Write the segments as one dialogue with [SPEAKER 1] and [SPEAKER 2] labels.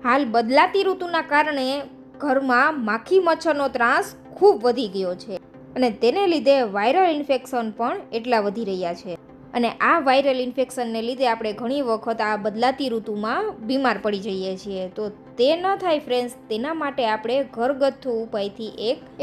[SPEAKER 1] હાલ બદલાતી ઋતુના કારણે ઘરમાં માખી મચ્છરનો ત્રાસ ખૂબ વધી ગયો છે અને તેને લીધે વાયરલ ઇન્ફેક્શન પણ એટલા વધી રહ્યા છે. અને આ વાયરલ ઇન્ફેક્શનને લીધે આપણે ઘણી વખત આ બદલાતી ઋતુમાં બીમાર પડી જઈએ છીએ. તો તે ન થાય ફ્રેન્ડ્સ, તેના માટે આપણે ઘરગથ્થુ ઉપાયથી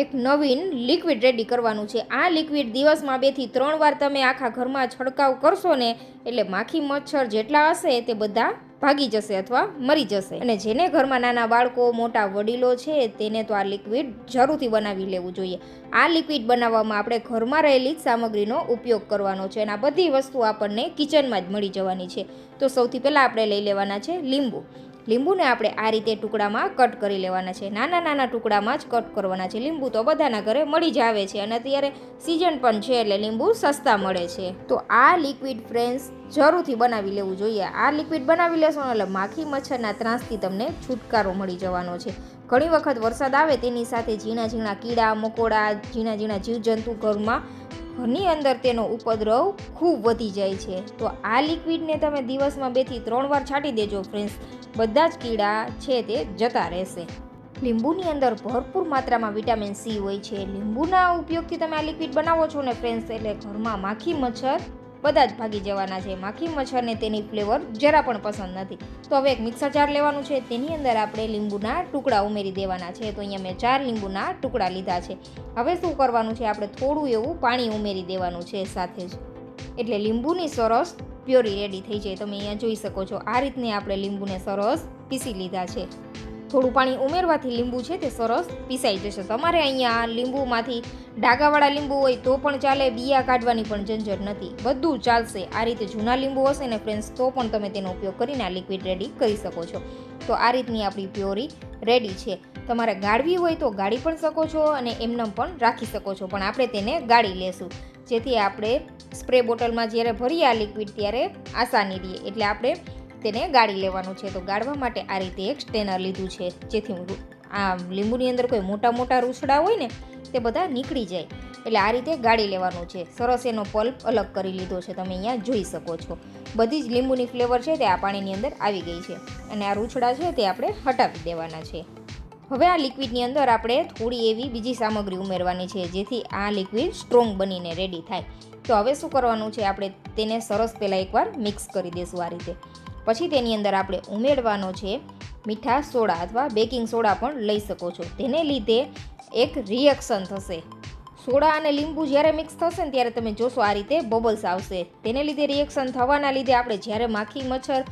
[SPEAKER 1] એક નવીન લિક્વિડ રેડી કરવાનું છે. આ લિક્વિડ દિવસમાં 2 થી 3 વાર તમે આખા ઘરમાં છંટકાવ કરશો ને, એટલે માખી મચ્છર જેટલા હશે તે બધા ભાગી જશે અથવા મરી જશે. અને જેને ઘરમાં નાના બાળકો, મોટા વડીલો છે, તેને તો આ લિક્વિડ જરૂરથી બનાવી લેવું જોઈએ. આ લિક્વિડ બનાવવામાં આપણે ઘરમાં રહેલી જ સામગ્રીનો ઉપયોગ કરવાનો છે અને આ બધી વસ્તુ આપણને કિચનમાં જ મળી જવાની છે. તો સૌથી પહેલાં આપણે લઈ લેવાના છે લીંબુ. લીંબુને આપણે આ રીતે ટુકડામાં કટ કરી લેવાના છે. નાના નાના ટુકડામાં જ કટ કરવાના છે. લીંબુ તો બધાના ઘરે મળી જ આવે છે અને અત્યારે સિઝન પણ છે એટલે લીંબુ સસ્તા મળે છે. તો આ લિક્વિડ ફ્રેન્ડ્સ જરૂરથી બનાવી લેવું જોઈએ. આ લિક્વિડ બનાવી લેશો એટલે માખી મચ્છરના ત્રાસથી તમને છુટકારો મળી જવાનો છે. ઘણી વખત વરસાદ આવે તેની સાથે ઝીણા ઝીણા કીડા મકોડા, ઝીણા ઝીણા જીવજંતુ ઘરની અંદર તેનો ઉપદ્રવ ખૂબ વધી જાય છે. તો આ લિક્વિડને તમે દિવસમાં 2 થી 3 વાર છાંટી દેજો ફ્રેન્ડ્સ, બધા જ કીડા છે તે જતા રહેશે. લીંબુની અંદર ભરપૂર માત્રામાં વિટામિન સી હોય છે. લીંબુના ઉપયોગથી તમે આ લિક્વિડ બનાવો છો ને ફ્રેન્ડ્સ, એટલે ઘરમાં માખી મચ્છર બધા જ ભાગી જવાના છે. માખી મચ્છરને તેની ફ્લેવર જરા પણ પસંદ નથી. તો હવે એક મિક્સર જાર લેવાનું છે. તેની અંદર આપણે લીંબુના ટુકડા ઉમેરી દેવાના છે. તો અહીંયા મેં 4 લીંબુના ટુકડા લીધા છે. હવે શું કરવાનું છે, આપણે થોડું એવું પાણી ઉમેરી દેવાનું છે સાથે જ, એટલે લીંબુની સરસ પ્યોરી રેડી થઈ જાય. તમે અહીંયા જોઈ શકો છો, આ રીતની આપણે લીંબુને સરસ પીસી લીધા છે. થોડું પાણી ઉમેરવાથી લીંબુ છે તે સરસ પીસાઈ જશે. તમારે અહીંયા લીંબુમાંથી ડાઘાવાળા લીંબુ હોય તો પણ ચાલે, બિયા કાઢવાની પણ ઝંઝટ નથી, બધું ચાલશે. આ રીતે જૂના લીંબુ હશે ને ફ્રેન્ડ્સ, તો પણ તમે તેનો ઉપયોગ કરીને આ લિક્વિડ રેડી કરી શકો છો. તો આ રીતની આપણી પ્યોરી રેડી છે. તમારે ગાળવી હોય તો ગાળી પણ શકો છો અને એમનેમ પણ રાખી શકો છો, પણ આપણે તેને ગાળી લેશું જેથી આપણે સ્પ્રે બોટલમાં જ્યારે ભરીએ આ લિક્વિડ ત્યારે આસાની રહે. એટલે આપણે તેને ગાળી લેવાનું છે. તો ગાળવા માટે આ રીતે એક સ્ટેનર લીધું છે, જેથી આ લીંબુની અંદર કોઈ મોટા મોટા રૂછડા હોય ને તે બધા નીકળી જાય. એટલે આ રીતે ગાળી લેવાનું છે. સરસ એનો પલ્પ અલગ કરી લીધો છે, તમે અહીંયા જોઈ શકો છો. બધી જ લીંબુની ફ્લેવર છે તે આ પાણીની અંદર આવી ગઈ છે અને આ રૂછડા છે તે આપણે હટાવી દેવાના છે. હવે આ લિક્વિડની અંદર આપણે થોડી એવી બીજી સામગ્રી ઉમેરવાની છે, જેથી આ લિક્વિડ સ્ટ્રોંગ બનીને રેડી થાય. તો હવે શું કરવાનું છે, આપણે તેને સરસ પહેલાં એકવાર મિક્સ કરી દઈશું આ રીતે. પછી તેની અંદર આપણે ઉમેરવાનો છે મીઠા સોડા અથવા બેકિંગ સોડા પણ લઈ શકો છો. તેને લીધે એક રિએક્શન થશે. સોડા અને લીંબુ જ્યારે મિક્સ થશે ને ત્યારે તમે જોશો આ રીતે બબલ્સ આવશે. તેને લીધે રિએક્શન થવાના લીધે આપણે જ્યારે માખી મચ્છર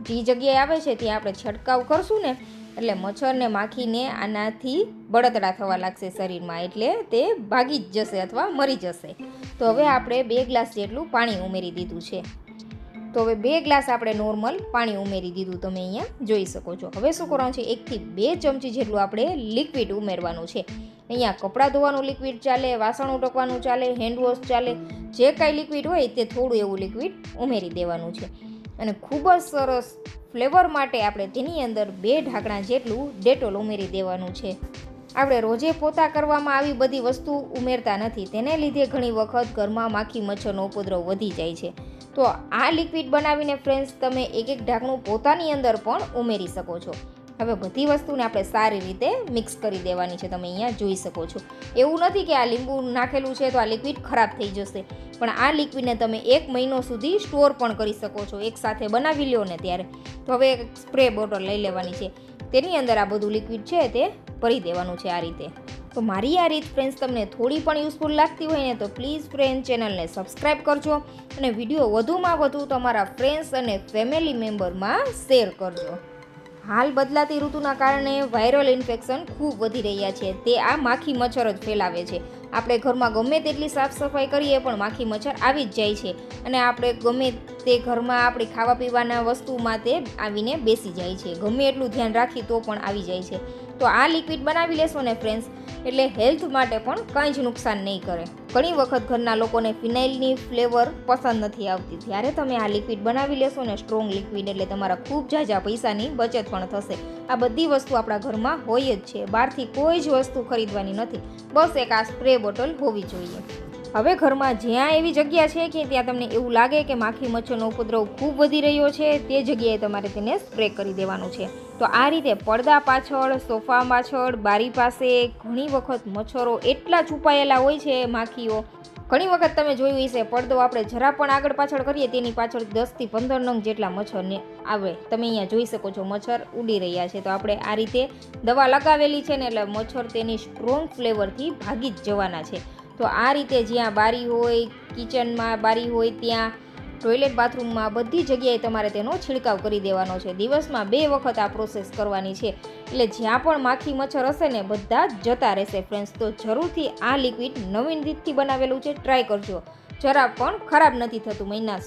[SPEAKER 1] જે જગ્યાએ આવે છે ત્યાં આપણે છંટકાવ કરશું ને, એટલે મચ્છરને માખીને આનાથી બળતરા થવા લાગશે શરીરમાં, એટલે તે ભાગી જ જશે અથવા મરી જશે. તો હવે આપણે 2 ગ્લાસ જેટલું પાણી ઉમેરી દીધું છે. તો હવે 2 ગ્લાસ આપણે નોર્મલ પાણી ઉમેરી દીધું, તમે અહીંયા જોઈ શકો છો. હવે શું કરવાનું છે, 1 થી 2 ચમચી જેટલું આપણે લિક્વિડ ઉમેરવાનું છે. અહીંયા કપડાં ધોવાનું લિક્વિડ ચાલે, વાસણ ઉટકવાનું ચાલે, હેન્ડવોશ ચાલે, જે કાંઈ લિક્વિડ હોય તે થોડું એવું લિક્વિડ ઉમેરી દેવાનું છે. અને ખૂબ જ સરસ ફ્લેવર માટે આપણે તેની અંદર 2 ઢાંકણા જેટલું ડેટોલ ઉમેરી દેવાનું છે. આપણે રોજે પોતા કરવામાં આવી બધી વસ્તુ ઉમેરતા નથી, તેને લીધે ઘણી વખત ઘરમાં માખી મચ્છરનો ઉપદ્રવ વધી જાય છે. તો આ લિક્વિડ બનાવીને ફ્રેન્ડ્સ તમે એક ઢાંકણું પોતાની અંદર પણ ઉમેરી શકો છો. હવે બધી વસ્તુને આપણે સારી રીતે મિક્સ કરી દેવાની છે, તમે અહીંયા જોઈ શકો છો. એવું નથી કે આ લીંબુ નાખેલું છે તો આ લિક્વિડ ખરાબ થઈ જશે, પણ આ લિક્વિડને તમે 1 મહિનો સુધી સ્ટોર પણ કરી શકો છો, એકસાથે બનાવી લો ને ત્યારે. તો હવે એક સ્પ્રે બોટલ લઈ લેવાની છે, તેની અંદર આ બધું લિક્વિડ છે તે ભરી દેવાનું છે આ રીતે. તો મારી આ રીત ફ્રેન્ડ્સ તમને થોડી પણ યુઝફુલ લાગતી હોય ને તો પ્લીઝ ફ્રેન્ડ ચેનલને સબસ્ક્રાઈબ કરજો અને વિડીયો વધુમાં વધુ તમારા ફ્રેન્ડ્સ અને ફેમિલી મેમ્બરમાં શેર કરજો. હાલ બદલાતી ઋતુના કારણે વાયરલ ઇન્ફેક્શન ખૂબ વધી રહ્યા છે. તે આ માખી મચ્છર જ ફેલાવે છે. આપણે ઘરમાં ગમે તેટલી સાફ સફાઈ કરીએ પણ માખી મચ્છર આવી જ જાય છે અને આપણે ગમે તે ઘરમાં આપણી ખાવા પીવાના વસ્તુમાં તે આવીને બેસી જાય છે. ગમે એટલું ધ્યાન રાખી તો પણ આવી જાય છે. તો આ લિક્વિડ બનાવી લેશો ને ફ્રેન્ડ્સ, એટલે હેલ્થ માટે પણ કંઈ જ નુકસાન નહીં કરે. ઘણી વખત ઘરના લોકોને ફિનાઇલની ફ્લેવર પસંદ નથી આવતી, ત્યારે તમે આ લિક્વિડ બનાવી લેશો ને સ્ટ્રોંગ લિક્વિડ, એટલે તમારા ખૂબ ઝાઝા પૈસાની બચત પણ થશે. આ બધી વસ્તુ આપણા ઘરમાં હોય જ છે, બહારથી કોઈ જ વસ્તુ ખરીદવાની નથી, બસ એક આ સ્પ્રે બોટલ હોવી જોઈએ. હવે ઘરમાં જ્યાં એવી જગ્યા છે કે ત્યાં તમને એવું લાગે કે માખી મચ્છરનો ઉપદ્રવ ખૂબ વધી રહ્યો છે, તે જગ્યાએ તમારે તેને સ્પ્રે કરી દેવાનું છે. તો આ રીતે પડદા પાછળ, સોફા પાછળ, બારી પાસે ઘણી વખત મચ્છરો એટલા છુપાયેલા હોય છે, માખીઓ. ઘણી વખત તમે જોયું હશે, પડદો આપણે જરા પણ આગળ પાછળ કરીએ તેની પાછળ 10 થી 15 નંગ જેટલા મચ્છરને આવે. તમે અહીંયા જોઈ શકો છો, મચ્છર ઉડી રહ્યા છે. તો આપણે આ રીતે દવા લગાવેલી છે ને, એટલે મચ્છર તેની સ્ટ્રોંગ ફ્લેવરથી ભાગી જ જવાના છે. તો આ રીતે જ્યાં બારી હોય, કિચનમાં બારી હોય, ત્યાં ટોયલેટ બાથરૂમમાં બધી જગ્યાએ તમારે તેનો છિડકાવ કરી દેવાનો છે. દિવસમાં 2 વખત આ પ્રોસેસ કરવાની છે. એટલે જ્યાં પણ માખી મચ્છર હશે ને, બધા જ જતા રહેશે ફ્રેન્ડ્સ. તો જરૂરથી આ લિક્વિડ નવીન રીતથી બનાવેલું છે, ટ્રાય કરજો. જરા પણ ખરાબ નથી થતું મહિના સુધી.